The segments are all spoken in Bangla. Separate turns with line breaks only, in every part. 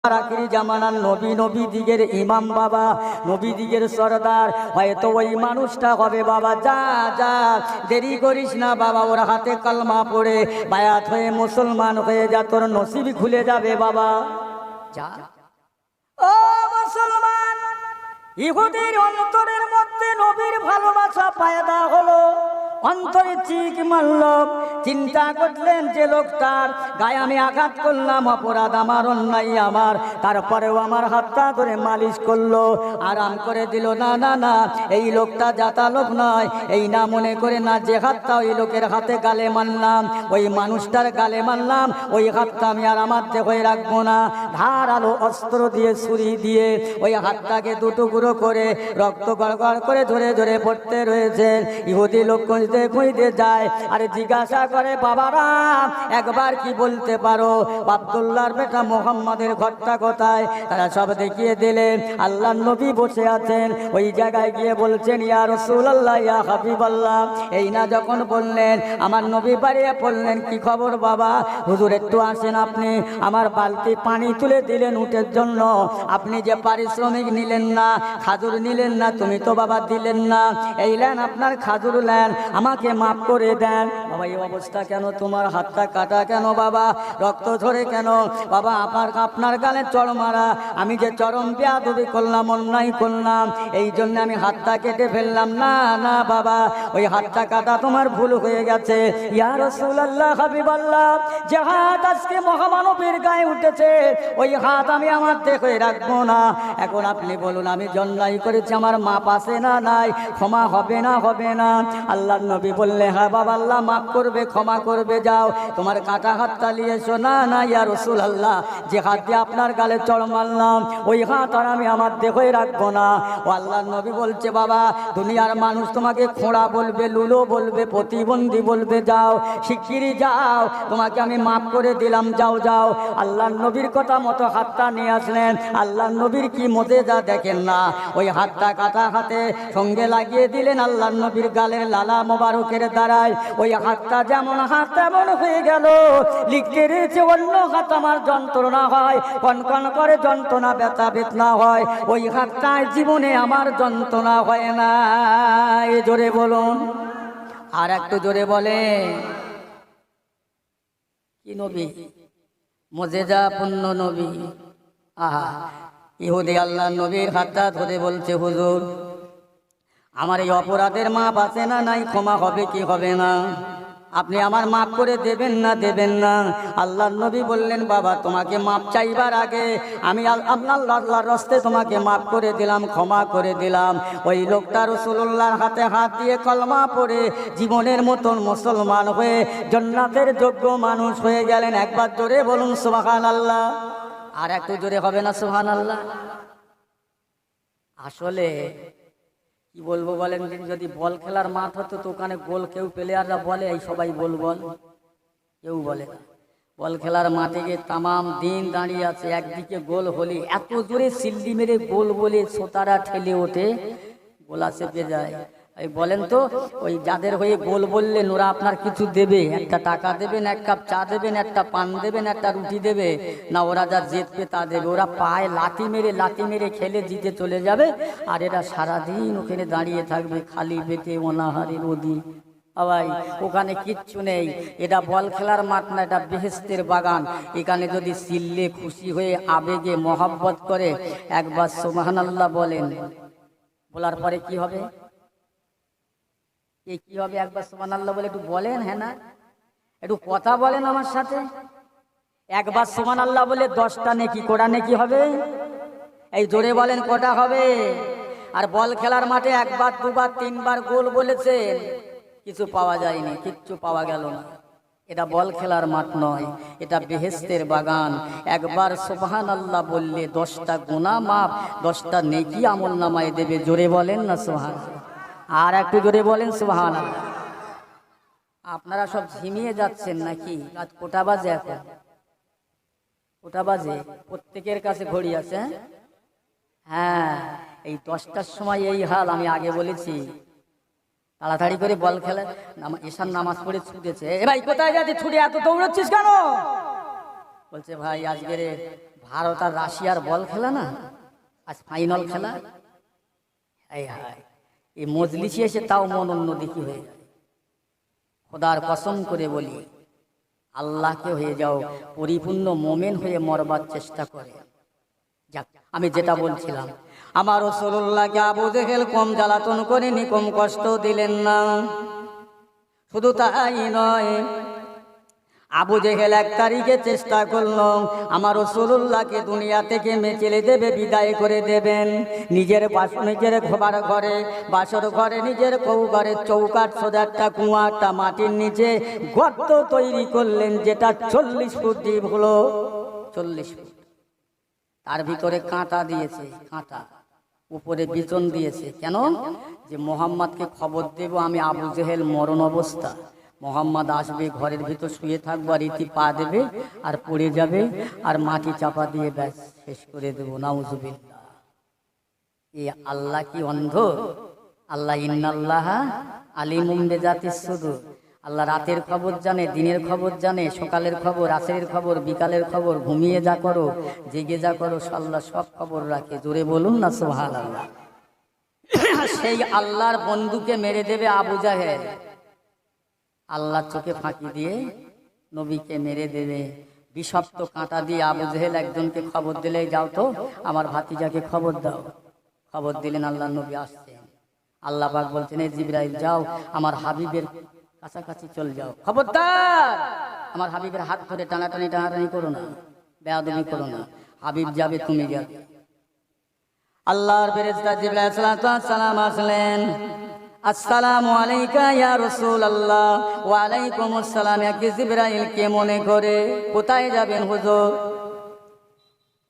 আখিরি জামানার নবী নবী দিগের ইমাম বাবা, নবী দিগের সরদার, হয়তো ওই মানুষটা হবে বাবা। যা যা দেরি করিস না বাবা, ওর হাতে কালমা পড়ে বায়াত হয়ে মুসলমান হয়ে যা, তোর নসিব খুলে যাবে বাবা। যা ও মুসলমান, ইহুদির অন্তরের মধ্যে নবীর ভালোবাসা পয়দা হলো, অন্তরে চিক মারল, চিন্তা করলেন যে লোকটার গায়ে আমি আঘাত করলাম, অপরাধ আমার, অন্যায় আমার, তারপরেও আমার হাতটা ধরে মালিশ করলো, আরাম করে দিল। না না না, এই লোকটা জাতা লোক নয়, এই না মনে করে না যে হাতটা ওই লোকের হাতে গালে মারলাম, ওই মানুষটার গালে মারলাম, ওই হাতটা আমি আর আমার দেহে রাখবো না। ধারালো অস্ত্র দিয়ে, ছুরি দিয়ে ওই হাতটাকে দুটুকরো করে রক্ত গড়গড় করে ধরে ধরে পড়তে রয়েছে। ইহুদি লোক খুঁজতে যায়, আরে জিজ্ঞাসা করে, বাবারা একবার কি বলতে পারো আব্দুল্লাহর বেটা মোহাম্মদের ঘরটা কোথায়? তারা সব দেখিয়ে দিলেন। আল্লাহ নবী বসে আছেন, ওই জায়গায় গিয়ে বলছেন, ইয়া রাসূলুল্লাহ, ইয়া হাবিবাল্লাহ। এই না যখন বললেন, আমার নবী বাড়িয়ে পড়লেন, কি খবর বাবা? হুজুর একটু আসেন, আপনি আমার বালতি পানি তুলে দিলেন উটের জন্য, আপনি যে পারিশ্রমিক নিলেন না, খাজুর নিলেন না, তুমি তো বাবা দিলেন না, এই নেন আপনার খাজুর নেন, আমাকে মাফ করে দেন। বাবা এই অবস্থা কেন? তোমার হাতটা কাটা কেন বাবা? রক্ত ঝরে কেন বাবা? আপনার গালে চড় মারা, আমি যে চরম বেয়াদবি করলাম, অন্যায় করলাম, এই জন্য আমি হাতটা কেটে ফেললাম। না না বাবা, ওই হাতটা কাটা তোমার ভুল হয়ে গেছে। ইয়া রাসূলুল্লাহ, হাবিবাল্লাহ, যে হাত আজকে মহামানবের গায়ে উঠেছে, ওই হাত আমি আমার দেখে রাখবো না। এখন আপনি বলুন, আমি অন্যায় করেছি, আমার মাপ আছে না নাই? ক্ষমা হবে না হবে না? আল্লাহ নবী বললে, হ্যাঁ বাবা, আল্লাহ মাফ করবে, ক্ষমা করবে, যাও তোমার কাটা হাতটা নিয়ে এসো। না না ইয়া রাসূলুল্লাহ, যে হাত দিয়ে আপনার গালে চড় মারলাম, ওই হাত আর আমি আমার দেখে রাখবো না। ও আল্লাহ নবী বলছে, বাবা দুনিয়ার মানুষ তোমাকে খোঁড়া বলবে, লুলো বলবে, প্রতিবন্ধী বলবে, যাও শিগগিরই যাও, তোমাকে আমি মাফ করে দিলাম, যাও যাও। আল্লাহ নবীর কথা মতো হাতটা নিয়ে আসলেন। আল্লাহ নবীর কি মজেজা দেখেন না, ওই হাতটা কাটা হাতে সঙ্গে লাগিয়ে দিলেন আল্লাহ নবীর গালের লালা মোবারকের দ্বারায়। ওই হাতটা যেমন হাত তেমন হয়ে গেল। লিখতে রয়েছে, অন্য হাত আমার যন্ত্রণা হয়, কনকন করে যন্ত্রণা, ব্যথা বেদনা হয়, ওই হাতটায় জীবনে আমার যন্ত্রণা হয় না। এ জোরে বলুন, আর একটু জোরে বলে। কি নবী, মজেজা পূর্ণ নবী। আহা, ইহুদি আল্লাহ নবীর হাতটা ধরে বলছে, হুজুর আমার এই অপরাধের মাপ আছে না নাই? ক্ষমা হবে কি হবে না? আপনি আমার মাফ করে দেবেন না দেবেন না? আল্লাহ নবী বললেন, বাবা তোমাকে মাপ চাইবার আগে আমি আল্লাহর রাস্তে তোমাকে মাফ করে দিলাম, ক্ষমা করে দিলাম। ওই লোকটা রাসূলুল্লাহর হাতে হাত দিয়ে কলমা পড়ে জীবনের মতন মুসলমান হয়ে জান্নাতের যোগ্য মানুষ হয়ে গেলেন। একবার জোরে বলুন সুবহানাল্লাহ। আর একটু জোরে হবে না সুবহানাল্লাহ? আসলে কি বলবো বলেন, যদি বল খেলার মাঠ হতো তো ওখানে গোল কেউ প্লেয়াররা বলে, এই সবাই বল বল, কেউ বলে না। বল খেলার মাঠে গিয়ে তামাম দিন দাঁড়িয়ে আছে, একদিকে গোল হলে এত জোরে সিল্লি মেরে গোল বলে শ্রোতারা ঠেলে ওঠে, গোলা চেপে যায়। এই বলেন তো, ওই যাদের হয়ে গোল বললেন ওরা আপনার কিছু দেবে? একটা টাকা দেবেন, এক কাপ চা দেবেন, একটা পান দেবেন, একটা রুটি দেবে না? ওরা যা জিতবে তা দেবে। ওরা পায়ে লাথি মেরে খেলে জিতে চলে যাবে, আর এরা সারাদিন ওখানে দাঁড়িয়ে থাকবে খালি পেটে, অনাহারে রোদি। ভাই ওখানে কিচ্ছু নেই, এটা বল খেলার মাঠ না, এটা বেহেশতের বাগান। এখানে যদি চিল্লে খুশি হয়ে আবেগে মহব্বত করে একবার সুবহানাল্লাহ বলেন, বলার পরে কি হবে? কি হবে? একবার সুবহানাল্লাহ বলে একটু বলেন, হ্যাঁ না? একটু কথা বলেন আমার সাথে। একবার সুবহানাল্লাহ বলে 10টা নেকি, কোটা নেকি হবে? এই জোরে বলেন, কটা হবে? আর বল খেলার মাঠে একবার দুবার তিনবার গোল বলেছেন, কিছু পাওয়া যায়নি, কিচ্ছু পাওয়া গেল না। এটা বল খেলার মাঠ নয়, এটা বেহেশতের বাগান। একবার সুবহানাল্লাহ বললে 10টা গুনাহ মাফ, 10টা নেকি আমল নামায় দেবে। জোরে বলেন না সুবহানাল্লাহ? আর একটু জোরে বলেন সুবহানাল্লাহ। আপনারা সব ঝিমিয়ে যাচ্ছেন নাকি? রাত কোটা বাজে? এখন কোটা বাজে? প্রত্যেকের কাছে ঘড়ি আছে? হ্যাঁ, এই 10টার সময় এই হাল। আমি আগে বলেছি, তাড়াতাড়ি করে বল খেলা, ঈশান নামাজ পড়ে ছুটেছে। এ ভাই কোথায় যাচ্ছিস? ছুটে এত দৌড়চ্ছিস কেন? বলছে, ভাই আজকের ভারত আর রাশিয়ার বল খেলা না, আজ ফাইনাল খেলা। এই মজলিসে এসে তাও মন অন্যদিকে হয়ে যায়। খোদার কসম করে বলি, আল্লাহকে হয়ে যাও পরিপূর্ণ মোমেন হয়ে মরবার চেষ্টা করে। যাক, আমি যেটা বলছিলাম, আমার রাসূলুল্লাহকে আবু জেহেল কম জ্বালাতন করেনি, কম কষ্ট দিলেন না। শুধু তাই নয়, আবু জেহেল 1 তারিখে চেষ্টা করল আমার রাসূলুল্লাহকে দুনিয়া থেকে মেচেলে দেবে, বিদায় করে দেবেন। নিজের ঘর ঘরে, বাসর ঘরে, নিজের ঘরে চৌকাঠ সোজা একটা কুয়া, একটা মাটির নিচে গর্ত তৈরি করলেন, যেটা 40 ফুট ডিপ হলো। 40 ফুট। তার ভিতরে কাঁটা দিয়েছে, কাঁটা উপরে বিচন দিয়েছে। কেন? যে মোহাম্মদকে খবর দেব আমি আবু জেহেল মরণ অবস্থা, মোহাম্মদ আসবে, ঘরের ভিতর শুয়ে থাকবো, আর ইতি পা দেবে আর পড়ে যাবে, আর মাটি চাপা দিয়ে ব্যাস শেষ করে দেবো। নাউজুবিল্লাহ। এই আল্লাহ কি অন্ধ? আল্লাহ ইন্নাল্লাহা আলিমুম বিজাতিস সুদূর। আল্লাহ রাতের খবর জানে, দিনের খবর জানে, সকালের খবর, আসরের খবর, বিকালের খবর, ঘুমিয়ে যা করো, জেগে যা করো, আল্লাহ সব খবর রাখে। জোরে বলুন না সুবহানাল্লাহ। সেই আল্লাহর বন্ধুকে মেরে দেবে আবু জাহেল। আল্লাহর চোখে ফাঁকি দিয়ে নবীকে মেরে দেবে। বিষাক্ত কাঁটা দিয়ে আবু জেহেল একজনকে খবর দিলে, যাও তো আমার ভাতিজাকে খবর দাও। খবর দিলেন, আল্লাহ নবী আসছেন। আল্লাহ পাক বলছেন, এই জিবরাইল যাও আমার হাবিবের কাছাকাছি চল যাও, খবরদার আমার হাবিবের হাত ধরে টানাটানি করো না, বেয়াদবি করো না। হাবিব যাবে, তুমি যাবে। আল্লাহর ফেরেশতা জিবরাইল আলাইহিস সালাম আসলেন। আসসালামু আলাইকা ইয়া রাসূলুল্লাহ। ওয়া আলাইকুমুস সালাম। এক জিবরাইল কে মনে করে কোথায় যাবেন হুজুর?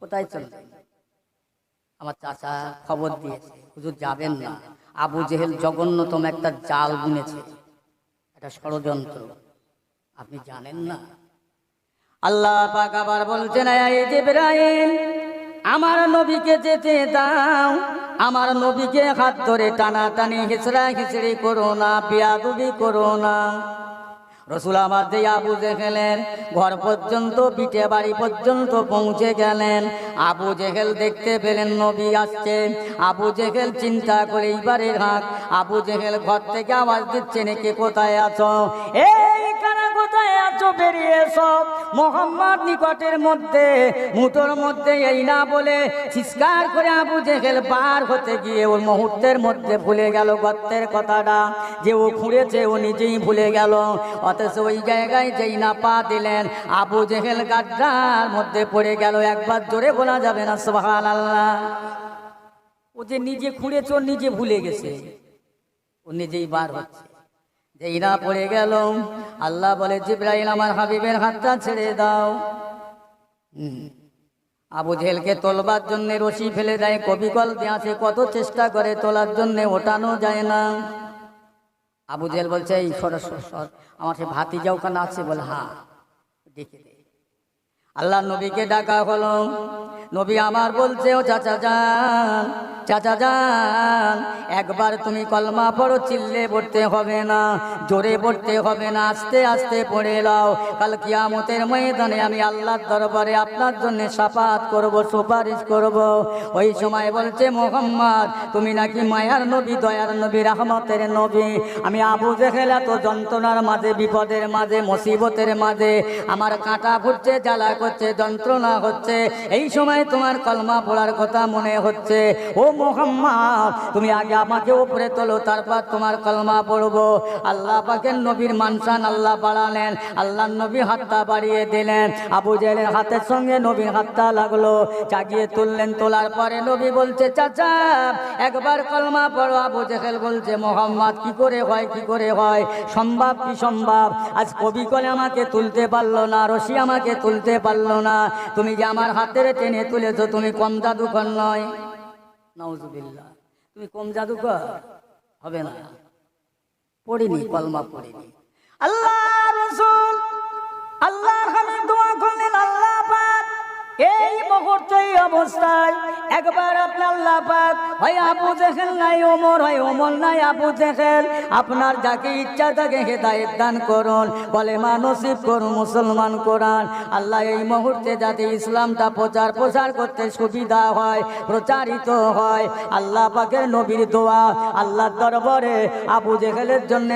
কোথায় চলবেন? আমার চাচা খবর দিয়েছে হুজুর যাবেন না, আবু জেহেল জঘন্যতম একটা জাল বুনেছে, এটা ষড়যন্ত্র, আপনি জানেন না। আল্লাহ পাক আবার বলছেন, এই জিবরাইল আমার নবীকে যেতে দাও, আমার নবীকে হাত ধরে টানাটানি হিচড়া হিচড়ি করো না, বেয়াদবি করো না। রসুল আমার যে আবু জেহেলের ঘর পর্যন্ত, বিটে বাড়ি পর্যন্ত পৌঁছে গেলেন। আবু জেহেল দেখতে পেলেন নবী আসছে। আবু জেহেল চিন্তা করে এইবারে হাঁক। আবু জেহেল ঘর থেকে আওয়াজ দিচ্ছে, কে কোথায় আছো? এই কারা কোথায় আছো? বেরিয়ে এসো। মোহাম্মদ নিকটের মধ্যে, মুঠোর মধ্যে। এই না বলে চিৎকার করে আবু জেহেল বার হতে গিয়ে ওর মুহূর্তের মধ্যে ভুলে গেল গর্তের কথাটা, যে ও খুঁড়েছে ও নিজেই ভুলে গেল। অথচ ওই জায়গায় যেই না পা দিলেন, আবু জেহেল গাড্ডার মধ্যে পড়ে গেল। একবার জোরে বলা যাবে না সুবহানাল্লাহ? ও যে নিজে খুঁড়েছে, ও নিজে ভুলে গেছে, ও নিজেই বার হচ্ছে। যেই না পড়ে গেল, আল্লাহ বলে, জিবরাইল আমার হাবিবের হাতটা ছেড়ে দাও। আবু জেহেলকে তোলবার জন্য রশি ফেলে দেয়। কবিকল আছে, কত চেষ্টা করে তোলার জন্য, ওঠানো যায় না। আবু জেহেল বলছে, এই সর আমার সে ভাতিজা ওখানে আছে? বলে হ্যাঁ, ডেকে দে। আল্লাহ নবীকে ডাকা হলো। নবী আমার বলছে, ও চাচা যান, চাচা যান, একবার তুমি কলমা পড়ো, চিল্লে পড়তে হবে না, জোরে পড়তে হবে না, আস্তে আস্তে পড়ে নাও। কাল কিয়ামতের ময়দানে আমি আল্লাহর দরবারে আপনার জন্য শাফাত করব, সুপারিশ করব। ওই সময় বলছে, মোহাম্মদ তুমি নাকি মায়ার নবী, দয়ার নবী, রহমতের নবী। আমি আবু জেহেল এত যন্ত্রণার মাঝে, বিপদের মাঝে, মুসিবতের মাঝে, আমার কাঁটা ফুটছে, জ্বালা করছে, যন্ত্রণা হচ্ছে, এই সময় তোমার কলমা পড়ার কথা মনে হচ্ছে। ও মুহাম্মদ, তুমি আগে আমাকে উপরে তোলো, তারপর তোমার কলমা পড়বো। আল্লাহ পাকের নবীর মানসান আল্লাহ বাড়ালেন। আল্লাহ নবী হাতটা বাড়িয়ে দিলেন। আবু জেহেলের হাতের সঙ্গে নবীর হাতটা লাগলো, জাগিয়ে তুললেন। তোলার পরে নবী বলছে, চাচা একবার কলমা পড়ো। আবু জেহেল বলছে, মোহাম্মদ কি করে হয়, কি করে হয়, সম্ভব কি সম্ভব? আজ কবি কলে আমাকে তুলতে পারলো না, রশি আমাকে তুলতে পারলো না, তুমি যে আমার হাতের টেনে তুলেছো, তুমি কম জাদুকর নয়। নাউজুবিল্লাহ, তুমি কম জাদুকর হবে না। পড়িনি, কলমা পড়িনি। আল্লাহ রাসূল, আল্লাহ হাবিব দোয়া করলেন, আল্লাহ পাক এই মুহূর্তে এই অবস্থায় একবার আপনি আল্লাহ পাক হয় আবু জেহেল নাই ওমর, হয় ওমর নাই আবু জেহেল, আপনার যাকে ইচ্ছা তাকে হেদায়েত দান করুন, বলে মা নসিব করুন, মুসলমান কোরআন। আল্লাহ এই মুহূর্তে যাতে ইসলামটা প্রচার করতে সুবিধা হয়, প্রচারিত হয়, আল্লাহ পাকের নবীর দোয়া আল্লাহর দরবারে আবু জেহেলের জন্য